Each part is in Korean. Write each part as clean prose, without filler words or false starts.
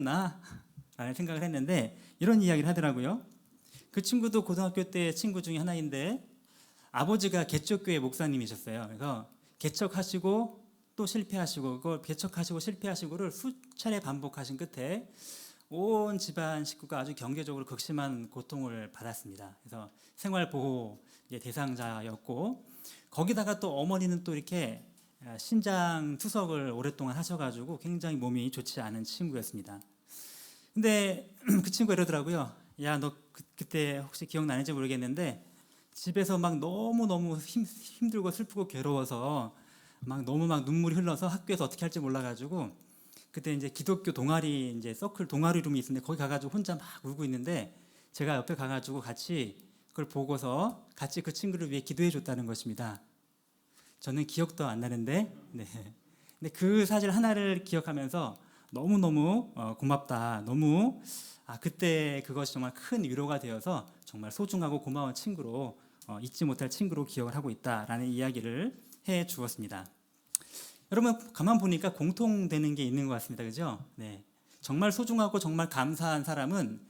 라는 생각을 했는데 이런 이야기를 하더라고요. 그 친구도 고등학교 때 친구 중에 하나인데 아버지가 개척교회 목사님이셨어요. 그래서 개척하시고 또 실패하시고 그걸 개척하시고 실패하시고를 수차례 반복하신 끝에 온 집안 식구가 아주 경제적으로 극심한 고통을 받았습니다. 그래서 생활보호 대상자였고 거기다가 또 어머니는 또 이렇게 신장 투석을 오랫동안 하셔가지고 굉장히 몸이 좋지 않은 친구였습니다. 근데 그 친구가 이러더라고요. 야, 너 그때 혹시 기억나는지 모르겠는데 집에서 막 너무너무 힘들고 슬프고 괴로워서 너무 눈물이 흘러서 학교에서 어떻게 할지 몰라가지고 그때 이제 기독교 동아리 이제 서클 동아리 룸이 있는데 거기 가가지고 혼자 막 울고 있는데 제가 옆에 가가지고 같이 그걸 보고서 같이 그 친구를 위해 기도해 줬다는 것입니다. 저는 기억도 안 나는데, 네. 근데 그 사실 하나를 기억하면서 너무너무 고맙다. 너무 그때 그것이 정말 큰 위로가 되어서 정말 소중하고 고마운 친구로 잊지 못할 친구로 기억을 하고 있다라는 이야기를 해 주었습니다. 여러분 가만 보니까 공통되는 게 있는 것 같습니다. 그죠? 네. 정말 소중하고 정말 감사한 사람은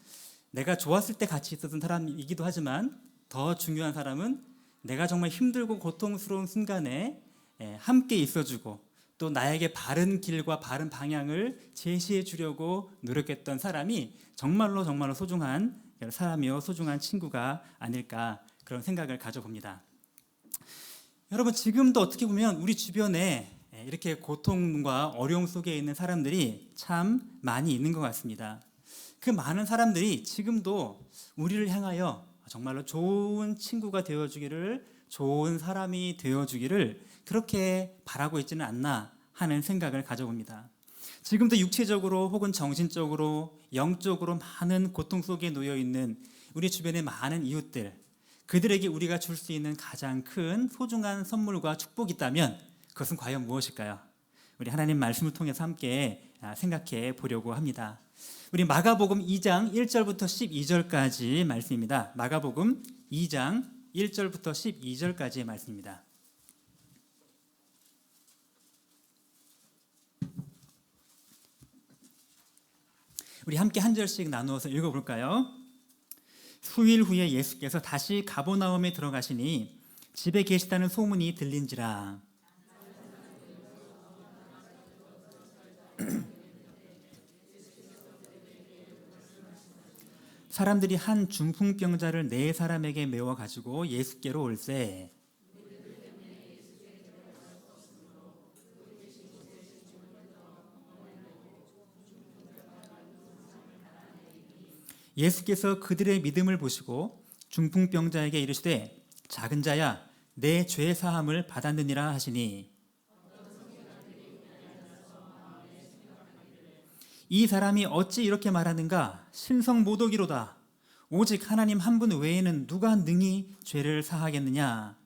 내가 좋았을 때 같이 있었던 사람이기도 하지만 더 중요한 사람은 내가 정말 힘들고 고통스러운 순간에 함께 있어주고 또 나에게 바른 길과 바른 방향을 제시해 주려고 노력했던 사람이 정말로 소중한 사람이요 소중한 친구가 아닐까 그런 생각을 가져봅니다. 여러분 지금도 어떻게 보면 우리 주변에 이렇게 고통과 어려움 속에 있는 사람들이 참 많이 있는 것 같습니다. 그 많은 사람들이 지금도 우리를 향하여 정말로 좋은 친구가 되어주기를 좋은 사람이 되어주기를 그렇게 바라고 있지는 않나 하는 생각을 가져봅니다. 지금도 육체적으로 혹은 정신적으로 영적으로 많은 고통 속에 놓여 있는 우리 주변의 많은 이웃들 그들에게 우리가 줄 수 있는 가장 큰 소중한 선물과 축복이 있다면 그것은 과연 무엇일까요? 우리 하나님 말씀을 통해서 함께 생각해 보려고 합니다. 우리 마가복음 2장 1절부터 12절까지 말씀입니다. 마가복음 2장 1절부터 12절까지의 말씀입니다. 우리 함께 한 절씩 나누어서 읽어볼까요? 수일 후에 예수께서 다시 가버나움에 들어가시니 집에 계시다는 소문이 들린지라. 사람들이 한 중풍병자를 네 사람에게 메워 가지고 예수께로 올세. 예수께서 그들의 믿음을 보시고 중풍병자에게 이르시되 작은 자야 내 죄 사함을 받았느니라 하시니 이 사람이 어찌 이렇게 말하는가 신성 모독이로다. 오직 하나님 한 분 외에는 누가 능히 죄를 사하겠느냐.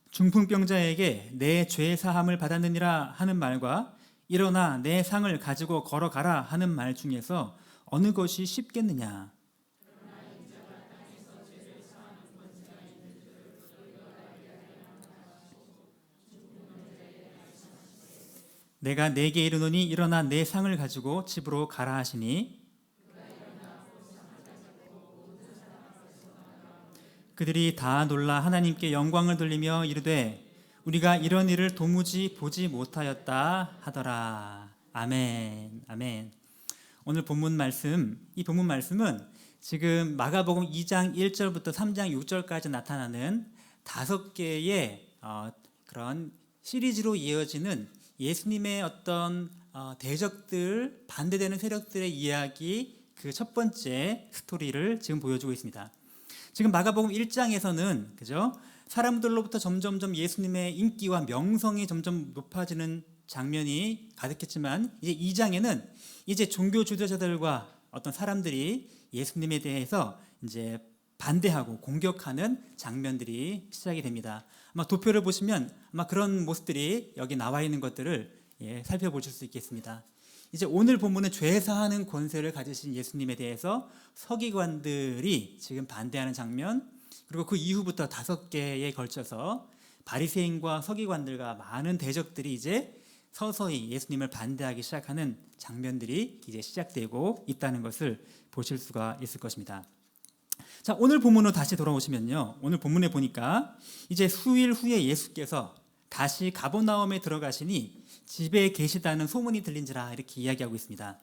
중풍병자에게 내 죄 사함을 받았느니라 하는 말과 일어나 내 상을 가지고 걸어가라 하는 말 중에서 어느 것이 쉽겠느냐. 내가 네게 이르노니 일어나 내 상을 가지고 집으로 가라 하시니 그들이 다 놀라 하나님께 영광을 돌리며 이르되 우리가 이런 일을 도무지 보지 못하였다 하더라. 아멘. 아멘. 오늘 본문 말씀, 이 본문 말씀은 지금 마가복음 2장 1절부터 3장 6절까지 나타나는 5개의 그런 시리즈로 이어지는 예수님의 어떤 대적들, 반대되는 세력들의 이야기 그 첫 번째 스토리를 지금 보여주고 있습니다. 지금 마가복음 1장에서는 그죠? 사람들로부터 점점점 예수님의 인기와 명성이 점점 높아지는 장면이 가득했지만 이제 2장에는 이제 종교 지도자들과 어떤 사람들이 예수님에 대해서 이제 반대하고 공격하는 장면들이 시작이 됩니다. 아마 도표를 보시면 아마 그런 모습들이 여기 나와 있는 것들을 살펴보실 수 있겠습니다. 이제 오늘 본문은 죄 사하는 권세를 가지신 예수님에 대해서 서기관들이 지금 반대하는 장면, 그리고 그 이후부터 5개에 걸쳐서 바리새인과 서기관들과 많은 대적들이 이제 서서히 예수님을 반대하기 시작하는 장면들이 이제 시작되고 있다는 것을 보실 수가 있을 것입니다. 자, 오늘 본문으로 다시 돌아오시면요, 오늘 본문에 보니까 이제 수일 후에 예수께서 다시 가버나움에 들어가시니 집에 계시다는 소문이 들린지라 이렇게 이야기하고 있습니다.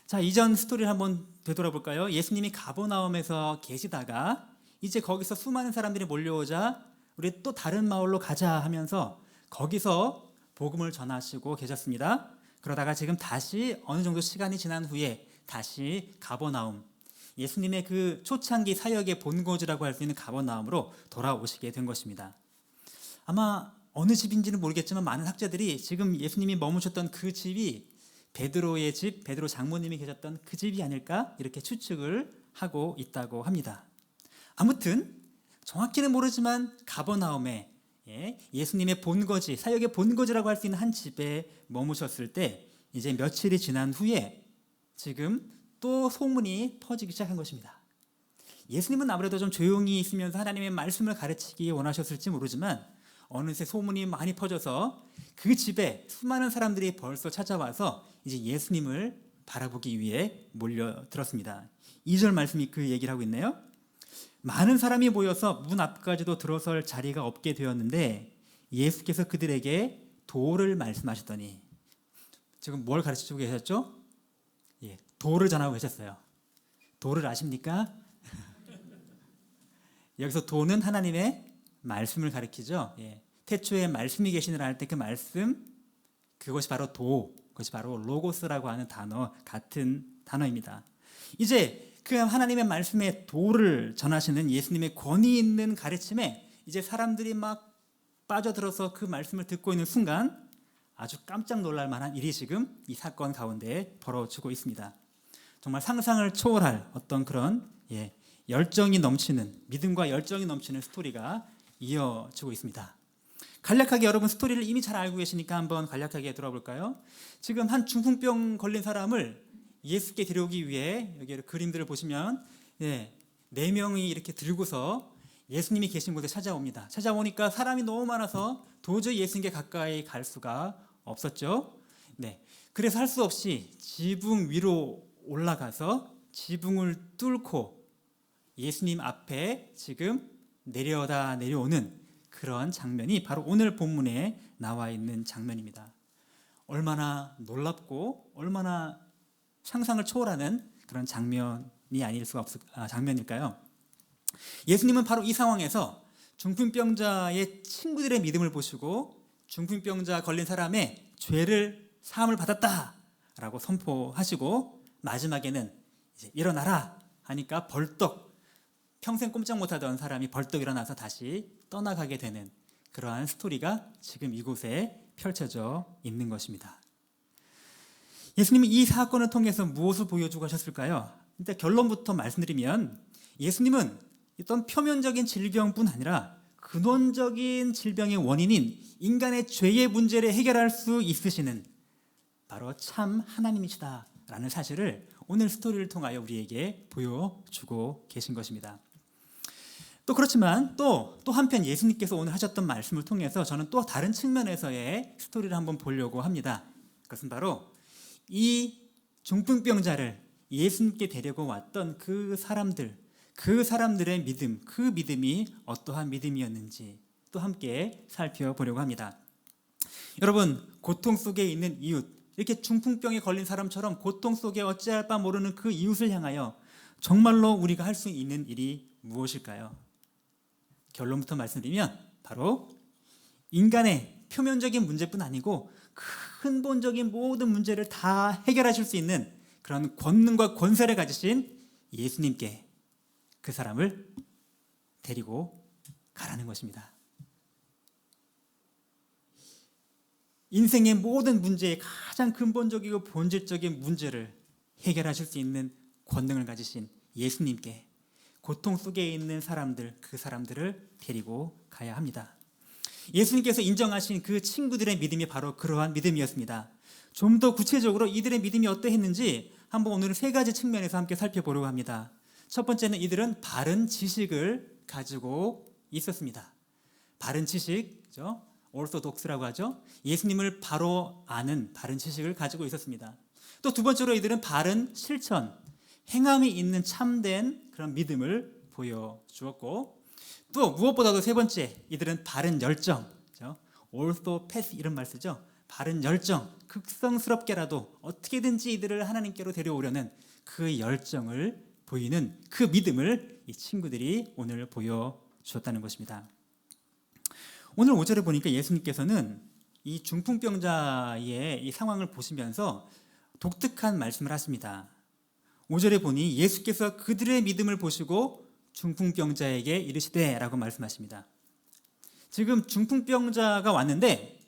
자, 이전 스토리를 한번 되돌아볼까요? 예수님이 가버나움에서 계시다가 이제 거기서 수많은 사람들이 몰려오자 우리 또 다른 마을로 가자 하면서 거기서 복음을 전하시고 계셨습니다. 그러다가 지금 다시 어느 정도 시간이 지난 후에 다시 가버나움, 예수님의 그 초창기 사역의 본거지라고 할 수 있는 가버나움으로 돌아오시게 된 것입니다. 아마 어느 집인지는 모르겠지만 많은 학자들이 지금 예수님이 머무셨던 그 집이 베드로의 집, 베드로 장모님이 계셨던 그 집이 아닐까 이렇게 추측을 하고 있다고 합니다. 아무튼 정확히는 모르지만 가버나움에 예수님의 본거지, 사역의 본거지라고 할 수 있는 한 집에 머무셨을 때 이제 며칠이 지난 후에 지금 또 소문이 퍼지기 시작한 것입니다. 예수님은 아무래도 좀 조용히 있으면서 하나님의 말씀을 가르치기 원하셨을지 모르지만 어느새 소문이 많이 퍼져서 그 집에 수많은 사람들이 벌써 찾아와서 이제 예수님을 바라보기 위해 몰려들었습니다. 2절 말씀이 그 얘기를 하고 있네요. 많은 사람이 모여서 문 앞까지도 들어설 자리가 없게 되었는데 예수께서 그들에게 도를 말씀하셨더니, 지금 뭘 가르치고 계셨죠? 도를 전하고 계셨어요. 도를 아십니까? 여기서 도는 하나님의 말씀을 가리키죠. 태초에 말씀이 계시느라 할 때 그 말씀, 그것이 바로 도, 그것이 바로 로고스라고 하는 단어, 같은 단어입니다. 이제 그 하나님의 말씀에 도를 전하시는 예수님의 권위 있는 가르침에 이제 사람들이 막 빠져들어서 그 말씀을 듣고 있는 순간 아주 깜짝 놀랄 만한 일이 지금 이 사건 가운데 벌어지고 있습니다. 정말 상상을 초월할 어떤 그런 열정이 넘치는, 믿음과 열정이 넘치는 스토리가 이어지고 있습니다. 간략하게 여러분 스토리를 이미 잘 알고 계시니까 한번 간략하게 들어볼까요? 지금 한 중풍병 걸린 사람을 예수께 데려오기 위해 여기 그림들을 보시면 4명이 이렇게 들고서 예수님이 계신 곳에 찾아옵니다. 찾아오니까 사람이 너무 많아서 도저히 예수님께 가까이 갈 수가 없었죠. 그래서 할 수 없이 지붕 위로 올라가서 지붕을 뚫고 예수님 앞에 지금 내려오는 그런 장면이 바로 오늘 본문에 나와 있는 장면입니다. 얼마나 놀랍고 얼마나 상상을 초월하는 그런 장면이 아닐 수가 장면일까요? 예수님은 바로 이 상황에서 중풍병자의 친구들의 믿음을 보시고 중풍병자 걸린 사람의 죄를 사함을 받았다라고 선포하시고 마지막에는 이제 일어나라 하니까 벌떡, 평생 꼼짝 못하던 사람이 벌떡 일어나서 다시 떠나가게 되는 그러한 스토리가 지금 이곳에 펼쳐져 있는 것입니다. 예수님이 이 사건을 통해서 무엇을 보여주고 하셨을까요? 일단 결론부터 말씀드리면 예수님은 어떤 표면적인 질병뿐 아니라 근원적인 질병의 원인인 인간의 죄의 문제를 해결할 수 있으시는 바로 참 하나님이시다라는 사실을 오늘 스토리를 통하여 우리에게 보여주고 계신 것입니다. 또 그렇지만 또 한편 예수님께서 오늘 하셨던 말씀을 통해서 저는 또 다른 측면에서의 스토리를 한번 보려고 합니다. 그것은 바로 이 중풍병자를 예수님께 데리고 왔던 그 사람들의 믿음, 그 믿음이 어떠한 믿음이었는지 또 함께 살펴보려고 합니다. 여러분, 고통 속에 있는 이웃, 이렇게 중풍병에 걸린 사람처럼 고통 속에 어찌할 바 모르는 그 이웃을 향하여 정말로 우리가 할 수 있는 일이 무엇일까요? 결론부터 말씀드리면 바로 인간의 표면적인 문제뿐 아니고 근본적인 모든 문제를 다 해결하실 수 있는 그런 권능과 권세를 가지신 예수님께 그 사람을 데리고 가라는 것입니다. 인생의 모든 문제의 가장 근본적이고 본질적인 문제를 해결하실 수 있는 권능을 가지신 예수님께 고통 속에 있는 그 사람들을 데리고 가야 합니다. 예수님께서 인정하신 그 친구들의 믿음이 바로 그러한 믿음이었습니다. 좀 더 구체적으로 이들의 믿음이 어떠했는지 한번 오늘은 3가지 측면에서 함께 살펴보려고 합니다. 첫 번째는 이들은 바른 지식을 가지고 있었습니다. 바른 지식, 그죠? 오르소독스라고 하죠. 예수님을 바로 아는 바른 지식을 가지고 있었습니다. 또 두 번째로 이들은 바른 실천, 행함이 있는 참된 그런 믿음을 보여주었고, 또 무엇보다도 세 번째, 이들은 바른 열정, 그죠? 오르소패스 이런 말 쓰죠. 바른 열정, 극성스럽게라도 어떻게든지 이들을 하나님께로 데려오려는 그 열정을 보이는 그 믿음을 이 친구들이 오늘 보여주었다는 것입니다. 오늘 5절에 보니까 예수님께서는 이 중풍병자의 이 상황을 보시면서 독특한 말씀을 하십니다. 5절에 보니 예수께서 그들의 믿음을 보시고 중풍병자에게 이르시되 라고 말씀하십니다. 지금 중풍병자가 왔는데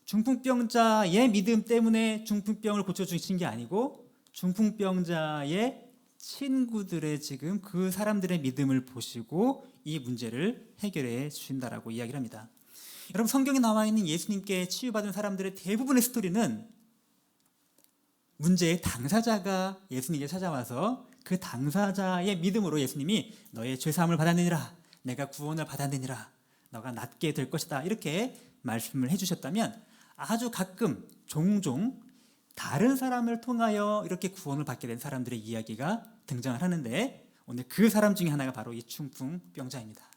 중풍병자의 믿음 때문에 중풍병을 고쳐주신 게 아니고 중풍병자의 친구들의 지금 그 사람들의 믿음을 보시고 이 문제를 해결해 주신다라고 이야기를 합니다. 여러분, 성경에 나와 있는 예수님께 치유받은 사람들의 대부분의 스토리는 문제의 당사자가 예수님께 찾아와서 그 당사자의 믿음으로 예수님이 너의 죄사함을 받았느니라, 내가 구원을 받았느니라, 너가 낫게 될 것이다, 이렇게 말씀을 해주셨다면 아주 가끔 종종 다른 사람을 통하여 이렇게 구원을 받게 된 사람들의 이야기가 등장을 하는데, 오늘 그 사람 중에 하나가 바로 이 중풍병자입니다.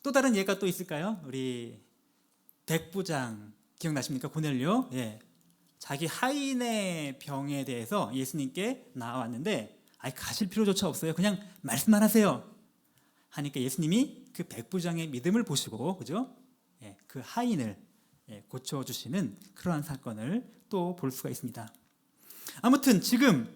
또 다른 예가 또 있을까요? 우리 백부장 기억나십니까? 고넬료. 자기 하인의 병에 대해서 예수님께 나왔는데 가실 필요조차 없어요. 그냥 말씀만 하세요 하니까 예수님이 그 백부장의 믿음을 보시고, 그죠? 그 하인을 고쳐주시는 그러한 사건을 또 볼 수가 있습니다. 아무튼 지금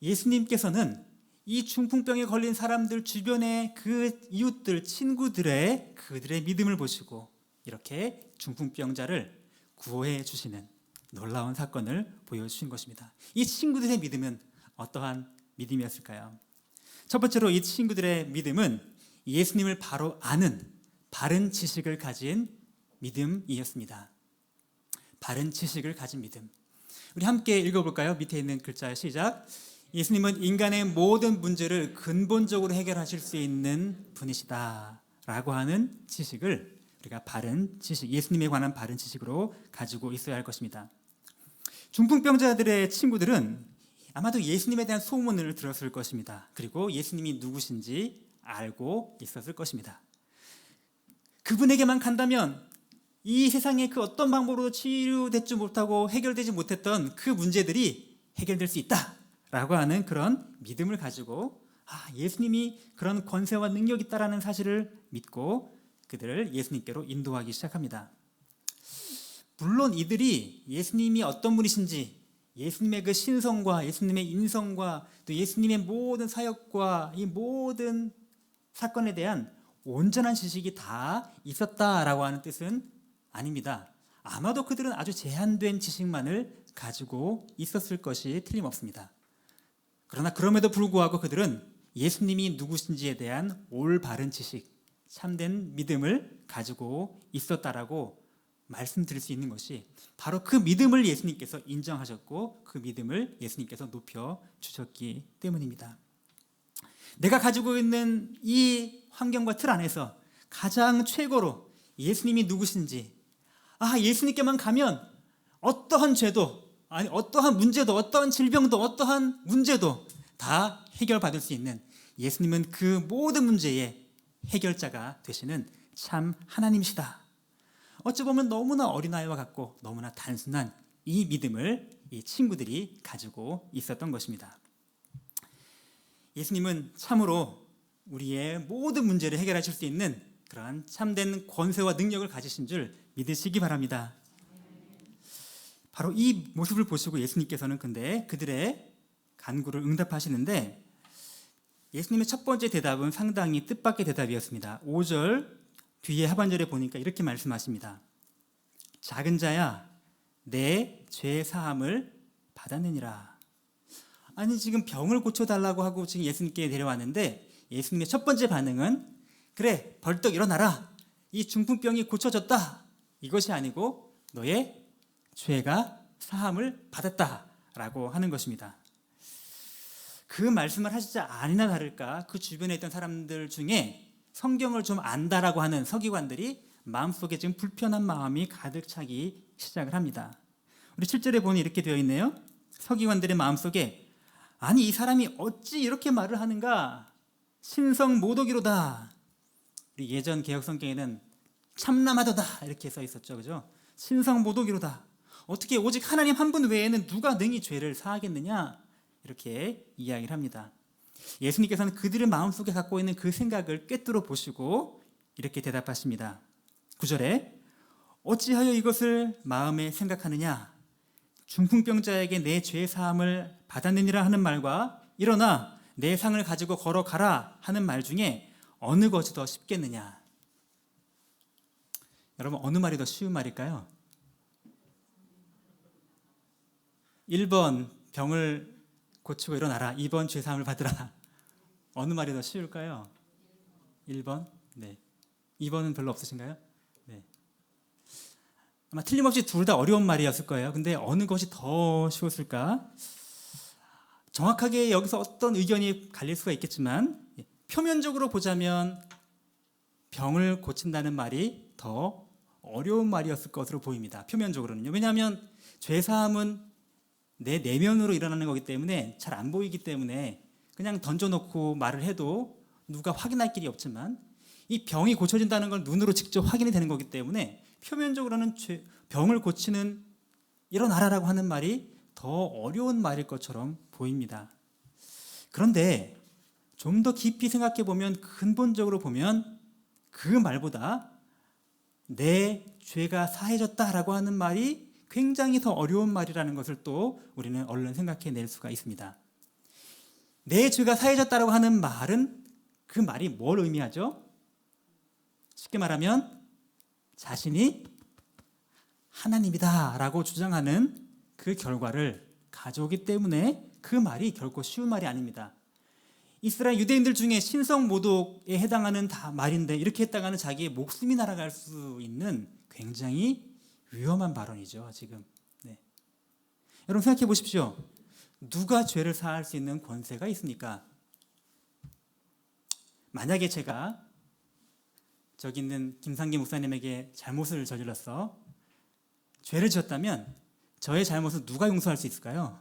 예수님께서는 이 중풍병에 걸린 사람들 주변의 그 이웃들, 친구들의 그들의 믿음을 보시고 이렇게 중풍병자를 구호해 주시는 놀라운 사건을 보여주신 것입니다. 이 친구들의 믿음은 어떠한 믿음이었을까요? 첫 번째로 이 친구들의 믿음은 예수님을 바로 아는 바른 지식을 가진 믿음이었습니다. 바른 지식을 가진 믿음. 우리 함께 읽어볼까요? 밑에 있는 글자 시작. 예수님은 인간의 모든 문제를 근본적으로 해결하실 수 있는 분이시다 라고 하는 지식을 우리가 바른 지식, 예수님에 관한 바른 지식으로 가지고 있어야 할 것입니다. 중풍병자들의 친구들은 아마도 예수님에 대한 소문을 들었을 것입니다. 그리고 예수님이 누구신지 알고 있었을 것입니다. 그분에게만 간다면 이 세상의 그 어떤 방법으로 치유되지 못하고 해결되지 못했던 그 문제들이 해결될 수 있다라고 하는 그런 믿음을 가지고 예수님이 그런 권세와 능력이 있다라는 사실을 믿고 그들을 예수님께로 인도하기 시작합니다. 물론 이들이 예수님이 어떤 분이신지, 예수님의 그 신성과 예수님의 인성과 또 예수님의 모든 사역과 이 모든 사건에 대한 온전한 지식이 다 있었다라고 하는 뜻은 아닙니다. 아마도 그들은 아주 제한된 지식만을 가지고 있었을 것이 틀림없습니다. 그러나 그럼에도 불구하고 그들은 예수님이 누구신지에 대한 올바른 지식, 참된 믿음을 가지고 있었다라고 말씀드릴 수 있는 것이 바로 그 믿음을 예수님께서 인정하셨고 그 믿음을 예수님께서 높여주셨기 때문입니다. 내가 가지고 있는 이 환경과 틀 안에서 가장 최고로 예수님이 누구신지, 예수님께만 가면 어떠한 죄도, 어떠한 문제도, 어떠한 질병도, 어떠한 문제도 다 해결받을 수 있는, 예수님은 그 모든 문제의 해결자가 되시는 참 하나님이시다. 어찌 보면 너무나 어린아이와 같고 너무나 단순한 이 믿음을 이 친구들이 가지고 있었던 것입니다. 예수님은 참으로 우리의 모든 문제를 해결하실 수 있는 그러한 참된 권세와 능력을 가지신 줄 믿으시기 바랍니다. 바로 이 모습을 보시고 예수님께서는 근데 그들의 간구를 응답하시는데, 예수님의 첫 번째 대답은 상당히 뜻밖의 대답이었습니다. 5절 뒤에 하반절에 보니까 이렇게 말씀하십니다. 작은 자야, 내 죄 사함을 받았느니라. 지금 병을 고쳐달라고 하고 지금 예수님께 데려왔는데 예수님의 첫 번째 반응은 그래, 벌떡 일어나라, 이 중풍병이 고쳐졌다, 이것이 아니고 너의 죄가 사함을 받았다라고 하는 것입니다. 그 말씀을 하시지 아니나 다를까 그 주변에 있던 사람들 중에 성경을 좀 안다라고 하는 서기관들이 마음속에 지금 불편한 마음이 가득 차기 시작을 합니다. 우리 7절에 보니 이렇게 되어 있네요. 서기관들의 마음속에 아니 이 사람이 어찌 이렇게 말을 하는가? 신성 모독이로다. 우리 예전 개혁 성경에는 참남하도다 이렇게 써 있었죠, 그죠? 신성 모독이로다. 어떻게 오직 하나님 한 분 외에는 누가 능히 죄를 사하겠느냐? 이렇게 이야기를 합니다. 예수님께서는 그들의 마음속에 갖고 있는 그 생각을 꿰뚫어 보시고 이렇게 대답하십니다. 9절에 어찌하여 이것을 마음에 생각하느냐? 중풍병자에게 내 죄 사함을 받았느니라 하는 말과 일어나 내 상을 가지고 걸어가라 하는 말 중에 어느 것이 더 쉽겠느냐? 여러분 어느 말이 더 쉬운 말일까요? 1번 병을 고치고 일어나라. 2번 죄 사함을 받으라. 어느 말이 더 쉬울까요? 1번? 네. 2번은 별로 없으신가요? 네. 아마 틀림없이 둘 다 어려운 말이었을 거예요. 근데 어느 것이 더 쉬웠을까? 정확하게 여기서 어떤 의견이 갈릴 수가 있겠지만 표면적으로 보자면 병을 고친다는 말이 더 어려운 말이었을 것으로 보입니다. 표면적으로는요. 왜냐하면 죄사함은 내 내면으로 일어나는 거기 때문에 잘 안 보이기 때문에 그냥 던져놓고 말을 해도 누가 확인할 길이 없지만 이 병이 고쳐진다는 걸 눈으로 직접 확인이 되는 거기 때문에 표면적으로는 병을 고치는 일어나라라고 하는 말이 더 어려운 말일 것처럼 보입니다. 그런데 좀 더 깊이 생각해 보면 근본적으로 보면 그 말보다 내 죄가 사해졌다라고 하는 말이 굉장히 더 어려운 말이라는 것을 또 우리는 얼른 생각해낼 수가 있습니다. 내 죄가 사해졌다라고 하는 말은 그 말이 뭘 의미하죠? 쉽게 말하면 자신이 하나님이다라고 주장하는 그 결과를 가져오기 때문에 그 말이 결코 쉬운 말이 아닙니다. 이스라엘 유대인들 중에 신성 모독에 해당하는 말인데 이렇게 했다가는 자기의 목숨이 날아갈 수 있는 굉장히 위험한 발언이죠. 지금 여러분 생각해 보십시오. 누가 죄를 사할 수 있는 권세가 있습니까? 만약에 제가 저기 있는 김상기 목사님에게 잘못을 저질렀어 죄를 지었다면 저의 잘못을 누가 용서할 수 있을까요?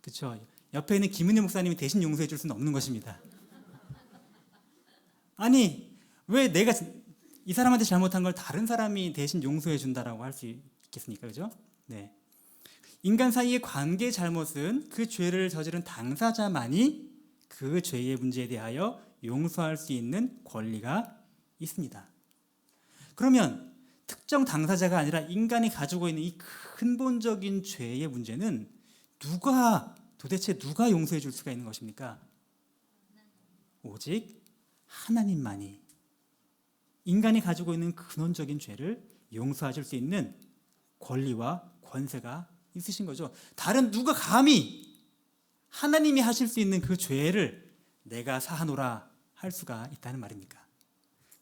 그렇죠. 옆에 있는 김은혜 목사님이 대신 용서해 줄 수는 없는 것입니다. 아니 왜 내가 이 사람한테 잘못한 걸 다른 사람이 대신 용서해 준다라고 할 수 있겠습니까? 그죠? 네. 인간 사이의 관계 잘못은 그 죄를 저지른 당사자만이 그 죄의 문제에 대하여 용서할 수 있는 권리가 있습니다. 그러면 특정 당사자가 아니라 인간이 가지고 있는 이 근본적인 죄의 문제는 도대체 누가 용서해 줄 수가 있는 것입니까? 오직 하나님만이 인간이 가지고 있는 근원적인 죄를 용서하실 수 있는 권리와 권세가 있으신 거죠. 다른 누가 감히 하나님이 하실 수 있는 그 죄를 내가 사하노라 할 수가 있다는 말입니까?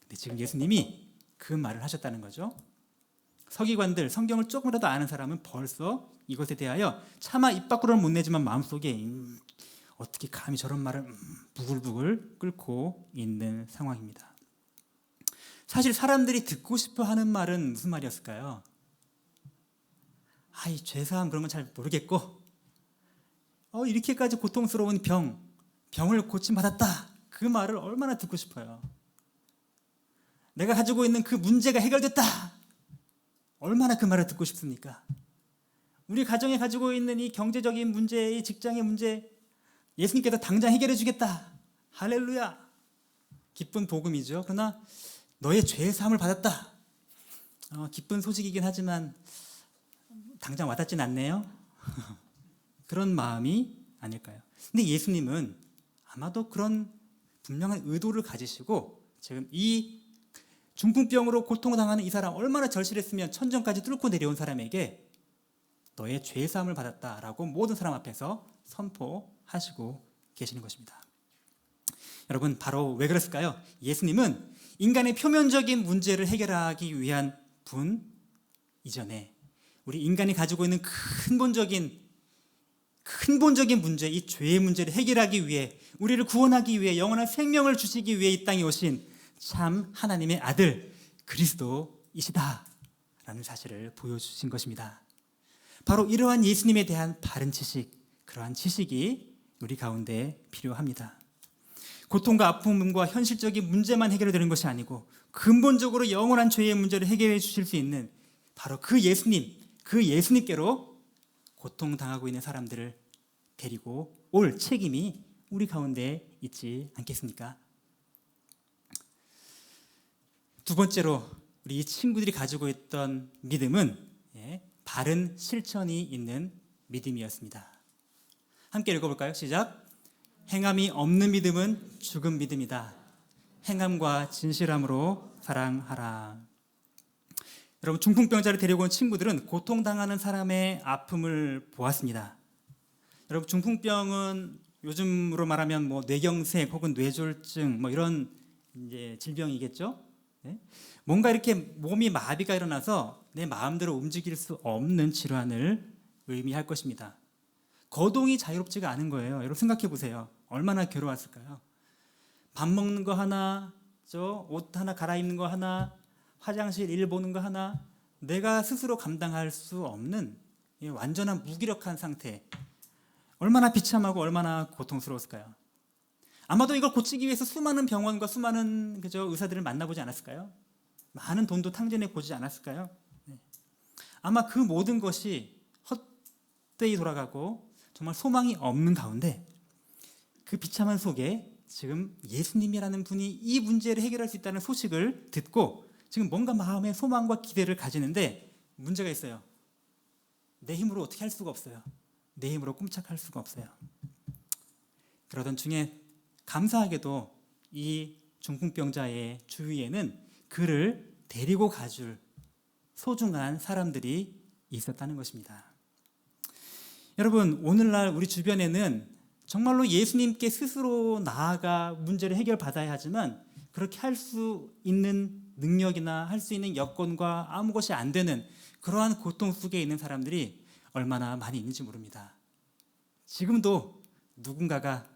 근데 지금 예수님이 그 말을 하셨다는 거죠. 서기관들, 성경을 조금이라도 아는 사람은 벌써 이것에 대하여 차마 입 밖으로는 못 내지만 마음속에 어떻게 감히 저런 말을 부글부글 끓고 있는 상황입니다. 사실 사람들이 듣고 싶어 하는 말은 무슨 말이었을까요? 이 죄사함 그런 건 잘 모르겠고 이렇게까지 고통스러운 병을 고침받았다 그 말을 얼마나 듣고 싶어요. 내가 가지고 있는 그 문제가 해결됐다 얼마나 그 말을 듣고 싶습니까? 우리 가정에 가지고 있는 이 경제적인 문제, 이 직장의 문제 예수님께서 당장 해결해 주겠다 할렐루야 기쁜 복음이죠. 그러나 너의 죄 사함을 받았다 기쁜 소식이긴 하지만 당장 와닿진 않네요. 그런 마음이 아닐까요? 근데 예수님은 아마도 그런 분명한 의도를 가지시고 지금 이 중풍병으로 고통을 당하는 이 사람 얼마나 절실했으면 천정까지 뚫고 내려온 사람에게 너의 죄 사함을 받았다라고 모든 사람 앞에서 선포하시고 계시는 것입니다. 여러분 바로 왜 그랬을까요? 예수님은 인간의 표면적인 문제를 해결하기 위한 분 이전에 우리 인간이 가지고 있는 근본적인 근본적인 문제, 이 죄의 문제를 해결하기 위해, 우리를 구원하기 위해, 영원한 생명을 주시기 위해 이 땅에 오신 참 하나님의 아들 그리스도이시다 라는 사실을 보여주신 것입니다. 바로 이러한 예수님에 대한 바른 지식, 그러한 지식이 우리 가운데 필요합니다. 고통과 아픔과 현실적인 문제만 해결되는 것이 아니고 근본적으로 영원한 죄의 문제를 해결해 주실 수 있는 바로 그 예수님, 그 예수님께로 고통당하고 있는 사람들을 데리고 올 책임이 우리 가운데 있지 않겠습니까? 두 번째로 우리 이 친구들이 가지고 있던 믿음은 바른 실천이 있는 믿음이었습니다. 함께 읽어볼까요? 시작. 행함이 없는 믿음은 죽은 믿음이다. 행함과 진실함으로 사랑하라. 여러분, 중풍병자를 데리고 온 친구들은 고통당하는 사람의 아픔을 보았습니다. 여러분, 중풍병은 요즘으로 말하면 뇌경색 혹은 뇌졸중 이런 이제 질병이겠죠. 뭔가 이렇게 몸이 마비가 일어나서 내 마음대로 움직일 수 없는 질환을 의미할 것입니다. 거동이 자유롭지가 않은 거예요. 여러분 생각해 보세요. 얼마나 괴로웠을까요? 밥 먹는 거 하나, 옷 하나 갈아입는 거 하나, 화장실 일 보는 거 하나, 내가 스스로 감당할 수 없는 완전한 무기력한 상태. 얼마나 비참하고 얼마나 고통스러웠을까요? 아마도 이걸 고치기 위해서 수많은 병원과 수많은 의사들을 만나보지 않았을까요? 많은 돈도 탕진해 보지 않았을까요? 아마 그 모든 것이 헛되이 돌아가고 정말 소망이 없는 가운데 그 비참한 속에 지금 예수님이라는 분이 이 문제를 해결할 수 있다는 소식을 듣고 지금 뭔가 마음에 소망과 기대를 가지는데 문제가 있어요. 내 힘으로 어떻게 할 수가 없어요. 내 힘으로 꼼짝할 수가 없어요. 그러던 중에 감사하게도 이 중풍병자의 주위에는 그를 데리고 가줄 소중한 사람들이 있었다는 것입니다. 여러분, 오늘날 우리 주변에는 정말로 예수님께 스스로 나아가 문제를 해결받아야 하지만 그렇게 할 수 있는 능력이나 할 수 있는 여건과 아무 것이 안 되는 그러한 고통 속에 있는 사람들이 얼마나 많이 있는지 모릅니다. 지금도 누군가가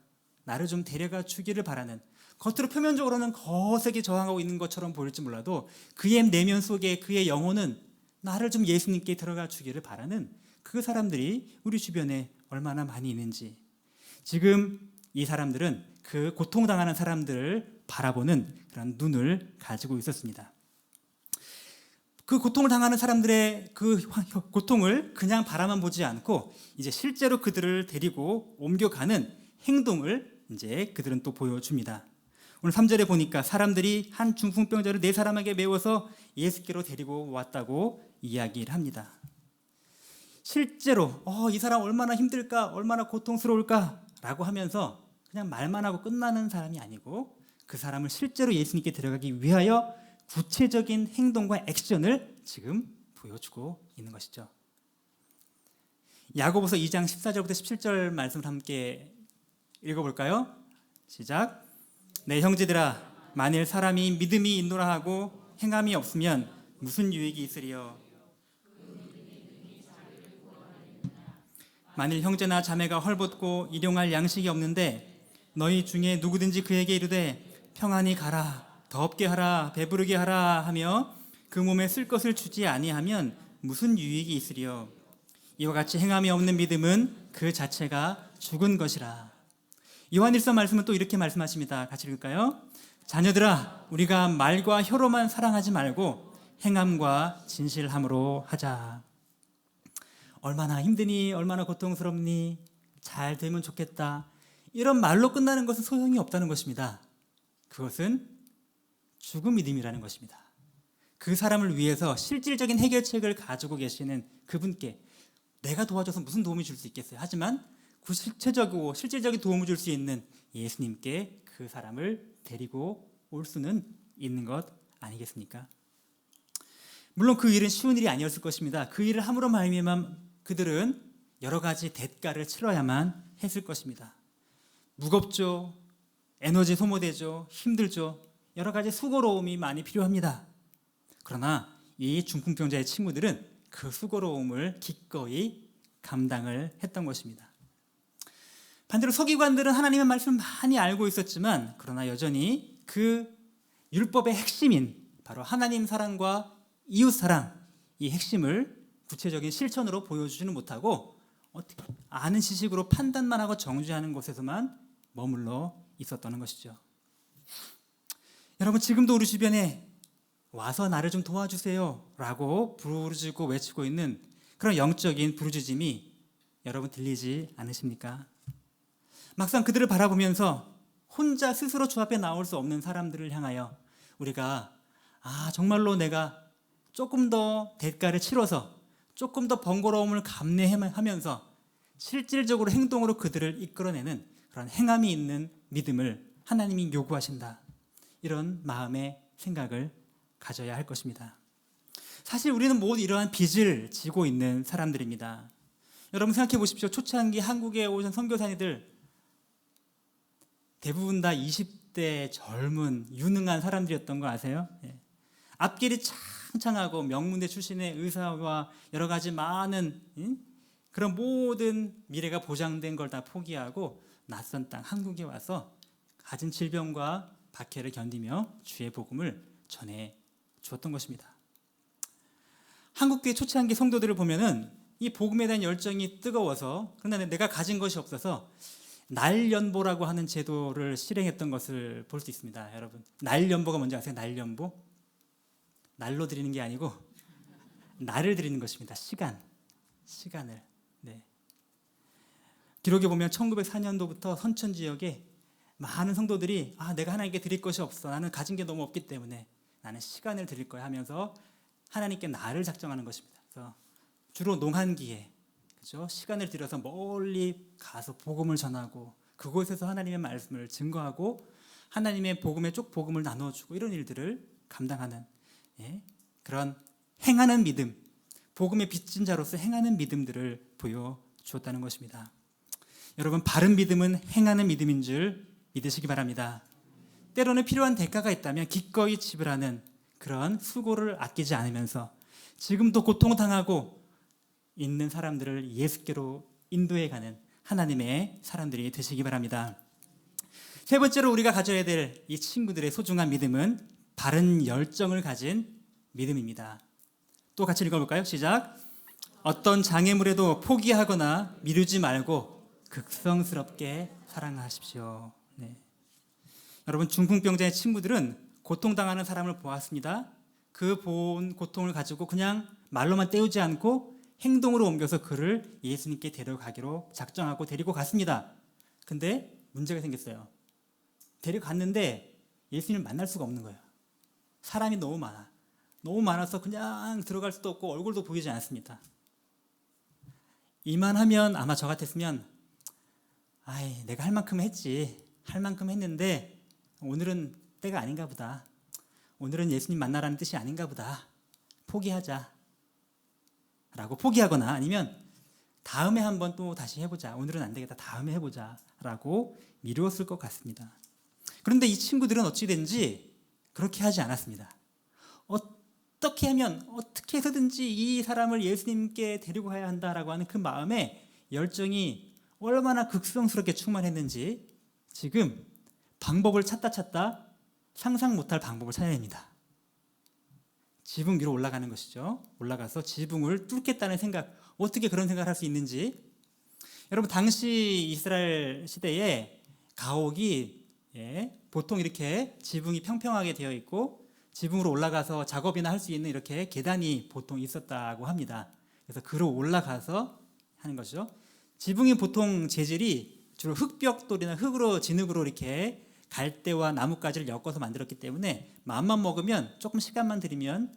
나를 좀 데려가 주기를 바라는, 겉으로 표면적으로는 거세게 저항하고 있는 것처럼 보일지 몰라도 그의 내면 속에 그의 영혼은 나를 좀 예수님께 들어가 주기를 바라는 그 사람들이 우리 주변에 얼마나 많이 있는지, 지금 이 사람들은 그 고통당하는 사람들을 바라보는 그런 눈을 가지고 있었습니다. 그 고통을 당하는 사람들의 그 고통을 그냥 바라만 보지 않고 이제 실제로 그들을 데리고 옮겨가는 행동을 이제 그들은 또 보여줍니다. 오늘 3절에 보니까 사람들이 한 중풍병자를 4사람에게 메워서 예수께로 데리고 왔다고 이야기를 합니다. 실제로 이 사람 얼마나 힘들까, 얼마나 고통스러울까 라고 하면서 그냥 말만 하고 끝나는 사람이 아니고 그 사람을 실제로 예수님께 데려가기 위하여 구체적인 행동과 액션을 지금 보여주고 있는 것이죠. 야고보서 2장 14절부터 17절 말씀을 함께 읽어볼까요? 시작. 내 형제들아, 만일 사람이 믿음이 있노라 하고 행함이 없으면 무슨 유익이 있으리요? 만일 형제나 자매가 헐벗고 일용할 양식이 없는데 너희 중에 누구든지 그에게 이르되 평안히 가라, 덥게 하라, 배부르게 하라 하며 그 몸에 쓸 것을 주지 아니하면 무슨 유익이 있으리요? 이와 같이 행함이 없는 믿음은 그 자체가 죽은 것이라. 요한일서 말씀은 또 이렇게 말씀하십니다. 같이 읽을까요? 자녀들아, 우리가 말과 혀로만 사랑하지 말고 행함과 진실함으로 하자. 얼마나 힘드니, 얼마나 고통스럽니, 잘 되면 좋겠다, 이런 말로 끝나는 것은 소용이 없다는 것입니다. 그것은 죽은 믿음이라는 것입니다. 그 사람을 위해서 실질적인 해결책을 가지고 계시는 그분께 내가 도와줘서 무슨 도움이 줄 수 있겠어요? 하지만 구체적이고 실질적인 도움을 줄 수 있는 예수님께 그 사람을 데리고 올 수는 있는 것 아니겠습니까? 물론 그 일은 쉬운 일이 아니었을 것입니다. 그 일을 함으로 말미암아 그들은 여러 가지 대가를 치러야만 했을 것입니다. 무겁죠. 에너지 소모되죠. 힘들죠. 여러 가지 수고로움이 많이 필요합니다. 그러나 이 중풍병자의 친구들은 그 수고로움을 기꺼이 감당을 했던 것입니다. 반대로 서기관들은 하나님의 말씀을 많이 알고 있었지만 그러나 여전히 그 율법의 핵심인 바로 하나님 사랑과 이웃 사랑, 이 핵심을 구체적인 실천으로 보여주지는 못하고 어떻게 아는 지식으로 판단만 하고 정죄하는 곳에서만 머물러 있었다는 것이죠. 여러분, 지금도 우리 주변에 와서 나를 좀 도와주세요 라고 부르짖고 외치고 있는 그런 영적인 부르짖음이 여러분 들리지 않으십니까? 막상 그들을 바라보면서 혼자 스스로 주 앞에 나올 수 없는 사람들을 향하여 우리가 정말로 내가 조금 더 대가를 치러서 조금 더 번거로움을 감내하면서 실질적으로 행동으로 그들을 이끌어내는 그런 행함이 있는 믿음을 하나님이 요구하신다. 이런 마음의 생각을 가져야 할 것입니다. 사실 우리는 모두 이러한 빚을 지고 있는 사람들입니다. 여러분 생각해 보십시오. 초창기 한국에 오신 선교사님들 대부분 다 20대 젊은 유능한 사람들이었던 거 아세요? 앞길이 창창하고 명문대 출신의 의사와 여러 가지 많은 그런 모든 미래가 보장된 걸 다 포기하고 낯선 땅 한국에 와서 가진 질병과 박해를 견디며 주의 복음을 전해 주었던 것입니다. 한국교회 초창기 성도들을 보면은 이 복음에 대한 열정이 뜨거워서 그러나 내가 가진 것이 없어서 날연보라고 하는 제도를 실행했던 것을 볼 수 있습니다. 여러분, 날연보가 뭔지 아세요? 날연보? 날로 드리는 게 아니고 날을 드리는 것입니다. 시간을. 네. 기록에 보면 1904년도부터 선천 지역에 많은 성도들이 내가 하나님께 드릴 것이 없어. 나는 가진 게 너무 없기 때문에 나는 시간을 드릴 거야 하면서 하나님께 날을 작정하는 것입니다. 그래서 주로 농한기에 그렇죠? 시간을 들여서 멀리 가서 복음을 전하고 그곳에서 하나님의 말씀을 증거하고 하나님의 복음의 쪽 복음을 나눠주고 이런 일들을 감당하는 그런 행하는 믿음, 복음의 빚진 자로서 행하는 믿음들을 보여주었다는 것입니다. 여러분, 바른 믿음은 행하는 믿음인 줄 믿으시기 바랍니다. 때로는 필요한 대가가 있다면 기꺼이 지불하는 그런 수고를 아끼지 않으면서 지금도 고통당하고 있는 사람들을 예수께로 인도해가는 하나님의 사람들이 되시기 바랍니다. 세 번째로 우리가 가져야 될 이 친구들의 소중한 믿음은 바른 열정을 가진 믿음입니다. 또 같이 읽어볼까요? 시작. 어떤 장애물에도 포기하거나 미루지 말고 극성스럽게 사랑하십시오. 네. 여러분, 중풍병자의 친구들은 고통당하는 사람을 보았습니다. 그 본 고통을 가지고 그냥 말로만 때우지 않고 행동으로 옮겨서 그를 예수님께 데려가기로 작정하고 데리고 갔습니다. 근데 문제가 생겼어요. 데려갔는데 예수님을 만날 수가 없는 거예요. 사람이 너무 많아. 너무 많아서 그냥 들어갈 수도 없고 얼굴도 보이지 않습니다. 이만하면 아마 저 같았으면 내가 할 만큼 했지. 할 만큼 했는데 오늘은 때가 아닌가 보다. 오늘은 예수님 만나라는 뜻이 아닌가 보다. 포기하자. 라고 포기하거나 아니면 다음에 한번 또 다시 해보자. 오늘은 안 되겠다. 다음에 해보자. 라고 미루었을 것 같습니다. 그런데 이 친구들은 어찌된지 그렇게 하지 않았습니다. 어떻게 하면 어떻게 해서든지 이 사람을 예수님께 데리고 가야 한다라고 하는 그 마음에 열정이 얼마나 극성스럽게 충만했는지 지금 방법을 찾다 상상 못할 방법을 찾아냅니다. 지붕 위로 올라가는 것이죠. 올라가서 지붕을 뚫겠다는 생각, 어떻게 그런 생각을 할 수 있는지. 여러분, 당시 이스라엘 시대에 가옥이 보통 이렇게 지붕이 평평하게 되어 있고 지붕으로 올라가서 작업이나 할 수 있는 이렇게 계단이 보통 있었다고 합니다. 그래서 그로 올라가서 하는 것이죠. 지붕이 보통 재질이 주로 흙벽돌이나 흙으로 진흙으로 이렇게 갈대와 나뭇가지를 엮어서 만들었기 때문에 마음만 먹으면 조금 시간만 들이면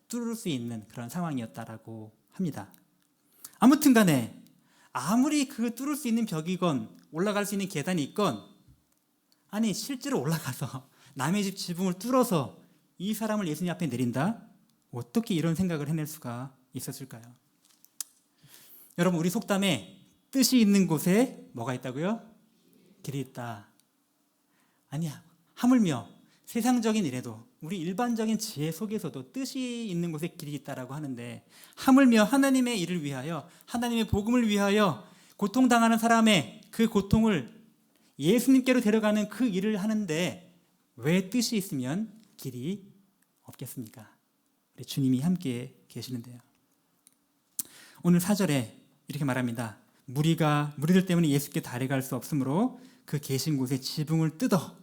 뚫을 수 있는 그런 상황이었다라고 합니다. 아무튼 간에 아무리 그 뚫을 수 있는 벽이건 올라갈 수 있는 계단이 있건 실제로 올라가서 남의 집 지붕을 뚫어서 이 사람을 예수님 앞에 내린다? 어떻게 이런 생각을 해낼 수가 있었을까요? 여러분, 우리 속담에 뜻이 있는 곳에 뭐가 있다고요? 길이 있다. 아니야, 하물며 세상적인 일에도 우리 일반적인 지혜 속에서도 뜻이 있는 곳에 길이 있다라고 하는데 하물며 하나님의 일을 위하여 하나님의 복음을 위하여 고통당하는 사람의 그 고통을 예수님께로 데려가는 그 일을 하는데 왜 뜻이 있으면 길이 없겠습니까? 우리 주님이 함께 계시는데요. 오늘 4절에 이렇게 말합니다. 무리들 때문에 예수께 달려갈 수 없으므로 그 계신 곳에 지붕을 뜯어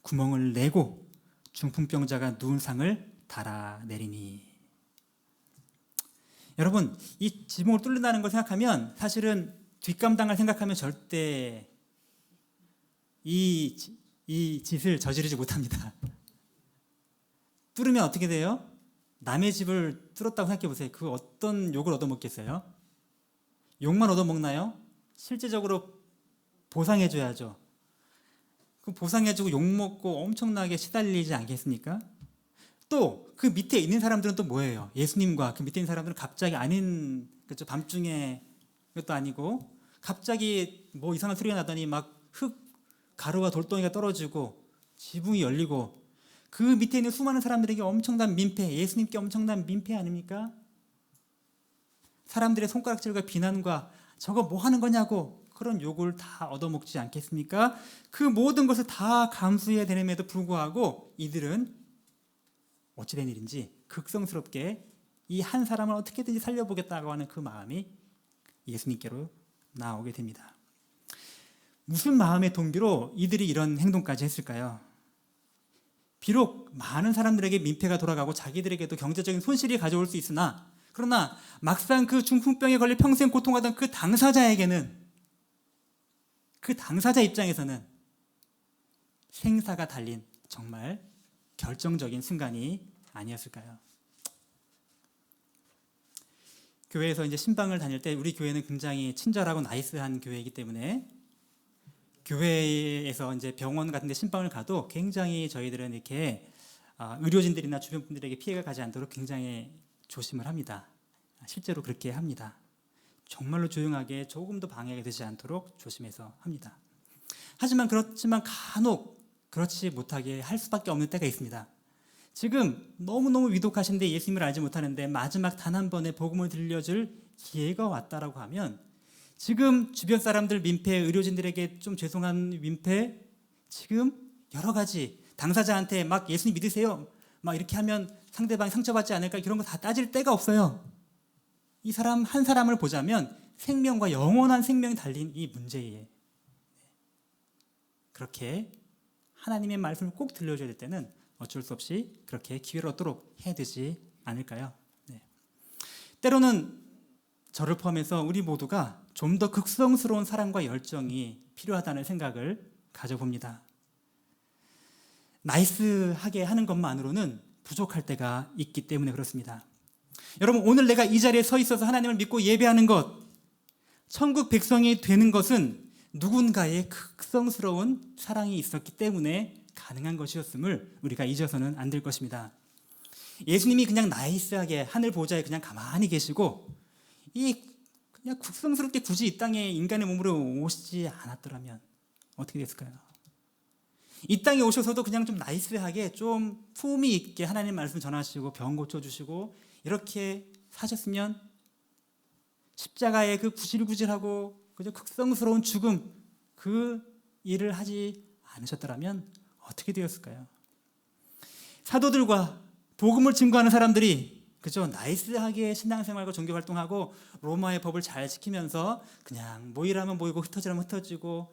구멍을 내고 중풍병자가 누운 상을 달아내리니. 여러분, 이 지붕을 뚫는다는 걸 생각하면 사실은 뒷감당을 생각하면 절대 이 짓을 저지르지 못합니다. 뚫으면 어떻게 돼요? 남의 집을 뚫었다고 생각해 보세요. 그 어떤 욕을 얻어먹겠어요? 욕만 얻어먹나요? 실제적으로 보상해줘야죠. 그 보상해주고 욕먹고 엄청나게 시달리지 않겠습니까? 또 그 밑에 있는 사람들은 또 뭐예요? 예수님과 그 밑에 있는 사람들은 갑자기 아닌, 그렇죠? 밤중에 그것도 아니고 갑자기 뭐 이상한 소리가 나더니 막 가루와 돌덩이가 떨어지고 지붕이 열리고 그 밑에 있는 수많은 사람들에게 엄청난 민폐, 예수님께 엄청난 민폐 아닙니까? 사람들의 손가락질과 비난과 저거 뭐 하는 거냐고 그런 욕을 다 얻어먹지 않겠습니까? 그 모든 것을 다 감수해야 되는데도 불구하고 이들은 어찌된 일인지 극성스럽게 이 한 사람을 어떻게든지 살려보겠다고 하는 그 마음이 예수님께로 나오게 됩니다. 무슨 마음의 동기로 이들이 이런 행동까지 했을까요? 비록 많은 사람들에게 민폐가 돌아가고 자기들에게도 경제적인 손실이 가져올 수 있으나 그러나 막상 그 중풍병에 걸려 평생 고통하던 그 당사자에게는 그 당사자 입장에서는 생사가 달린 정말 결정적인 순간이 아니었을까요? 교회에서 이제 신방을 다닐 때 우리 교회는 굉장히 친절하고 나이스한 교회이기 때문에 교회에서 이제 병원 같은 데 신방을 가도 굉장히 저희들은 이렇게 의료진들이나 주변 분들에게 피해가 가지 않도록 굉장히 조심을 합니다. 실제로 그렇게 합니다. 정말로 조용하게 조금도 방해가 되지 않도록 조심해서 합니다. 하지만 그렇지만 간혹 그렇지 못하게 할 수밖에 없는 때가 있습니다. 지금 너무너무 위독하신데 예수님을 알지 못하는데 마지막 단 한 번의 복음을 들려줄 기회가 왔다라고 하면 지금 주변 사람들 민폐, 의료진들에게 좀 죄송한 민폐, 지금 여러 가지 당사자한테 막 예수님 믿으세요 막 이렇게 하면 상대방이 상처받지 않을까 이런 거 다 따질 데가 없어요. 이 사람 한 사람을 보자면 생명과 영원한 생명이 달린 이 문제에 그렇게 하나님의 말씀을 꼭 들려줘야 될 때는 어쩔 수 없이 그렇게 기회를 얻도록 해야 되지 않을까요? 네. 때로는 저를 포함해서 우리 모두가 좀 더 극성스러운 사랑과 열정이 필요하다는 생각을 가져봅니다. 나이스하게 하는 것만으로는 부족할 때가 있기 때문에 그렇습니다. 여러분, 오늘 내가 이 자리에 서 있어서 하나님을 믿고 예배하는 것, 천국 백성이 되는 것은 누군가의 극성스러운 사랑이 있었기 때문에 가능한 것이었음을 우리가 잊어서는 안 될 것입니다. 예수님이 그냥 나이스하게 하늘 보좌에 그냥 가만히 계시고 그냥 극성스럽게 굳이 이 땅에 인간의 몸으로 오시지 않았더라면 어떻게 됐을까요? 이 땅에 오셔서도 그냥 좀 나이스하게 좀 품위 있게 하나님 말씀 전하시고 병 고쳐주시고 이렇게 사셨으면 십자가의 그 구질구질하고 그저 극성스러운 죽음 그 일을 하지 않으셨더라면 어떻게 되었을까요? 사도들과 복음을 증거하는 사람들이 그죠? 나이스하게 신앙생활과 종교활동하고 로마의 법을 잘 지키면서 그냥 모이라면 모이고 흩어지라면 흩어지고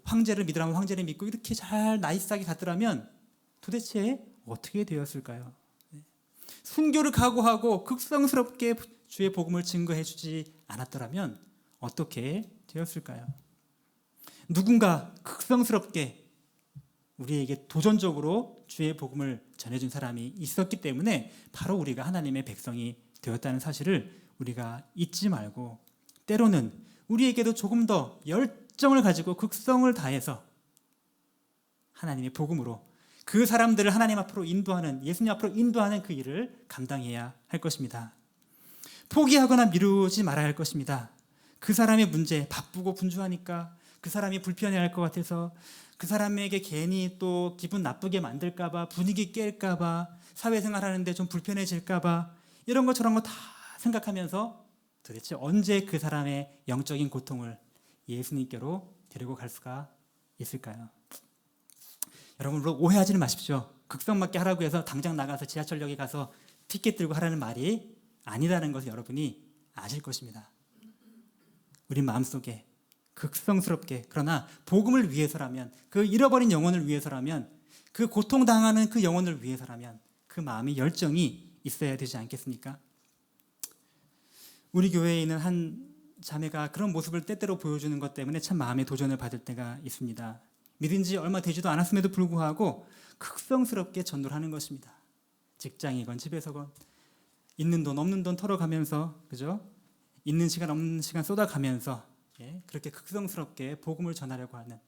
황제를 믿으라면 황제를 믿고 이렇게 잘 나이스하게 갔더라면 도대체 어떻게 되었을까요? 순교를 각오하고 극성스럽게 주의 복음을 증거해 주지 않았더라면 어떻게 되었을까요? 누군가 극성스럽게 우리에게 도전적으로 주의 복음을 전해준 사람이 있었기 때문에 바로 우리가 하나님의 백성이 되었다는 사실을 우리가 잊지 말고 때로는 우리에게도 조금 더 열정을 가지고 극성을 다해서 하나님의 복음으로 그 사람들을 하나님 앞으로 인도하는, 예수님 앞으로 인도하는 그 일을 감당해야 할 것입니다. 포기하거나 미루지 말아야 할 것입니다. 그 사람의 문제, 바쁘고 분주하니까 그 사람이 불편해할 것 같아서 그 사람에게 괜히 또 기분 나쁘게 만들까봐, 분위기 깰까봐, 사회생활 하는데 좀 불편해질까봐 이런 거 저런 거 다 생각하면서 도대체 언제 그 사람의 영적인 고통을 예수님께로 데리고 갈 수가 있을까요? 여러분, 오해하지는 마십시오. 극성맞게 하라고 해서 당장 나가서 지하철역에 가서 티켓 들고 하라는 말이 아니라는 것을 여러분이 아실 것입니다. 우리 마음속에 극성스럽게, 그러나 복음을 위해서라면, 그 잃어버린 영혼을 위해서라면, 그 고통당하는 그 영혼을 위해서라면 그 마음의 열정이 있어야 되지 않겠습니까? 우리 교회에 있는 한 자매가 그런 모습을 때때로 보여주는 것 때문에 참 마음의 도전을 받을 때가 있습니다. 믿은 지 얼마 되지도 않았음에도 불구하고 극성스럽게 전도를 하는 것입니다. 직장이건 집에서건 있는 돈 없는 돈 털어가면서, 그죠? 있는 시간 없는 시간 쏟아가면서 그렇게 극성스럽게 복음을 전하려고 하는,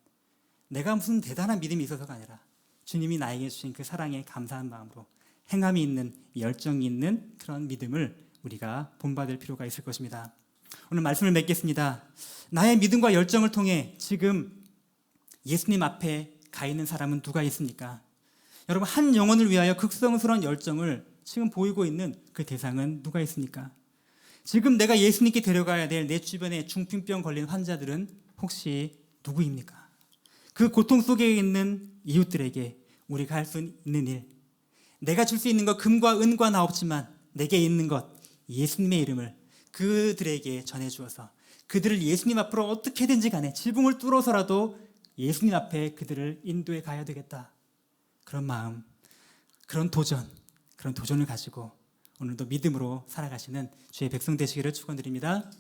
내가 무슨 대단한 믿음이 있어서가 아니라 주님이 나에게 주신 그 사랑에 감사한 마음으로 행함이 있는, 열정이 있는 그런 믿음을 우리가 본받을 필요가 있을 것입니다. 오늘 말씀을 맺겠습니다. 나의 믿음과 열정을 통해 지금 예수님 앞에 가 있는 사람은 누가 있습니까? 여러분, 한 영혼을 위하여 극성스러운 열정을 지금 보이고 있는 그 대상은 누가 있습니까? 지금 내가 예수님께 데려가야 될 내 주변에 중풍병 걸린 환자들은 혹시 누구입니까? 그 고통 속에 있는 이웃들에게 우리가 할 수 있는 일, 내가 줄 수 있는 것 금과 은과 나 없지만 내게 있는 것 예수님의 이름을 그들에게 전해주어서 그들을 예수님 앞으로 어떻게든지 간에 지붕을 뚫어서라도 예수님 앞에 그들을 인도해 가야 되겠다. 그런 마음, 그런 도전을 가지고 오늘도 믿음으로 살아가시는 주의 백성 되시기를 축원드립니다.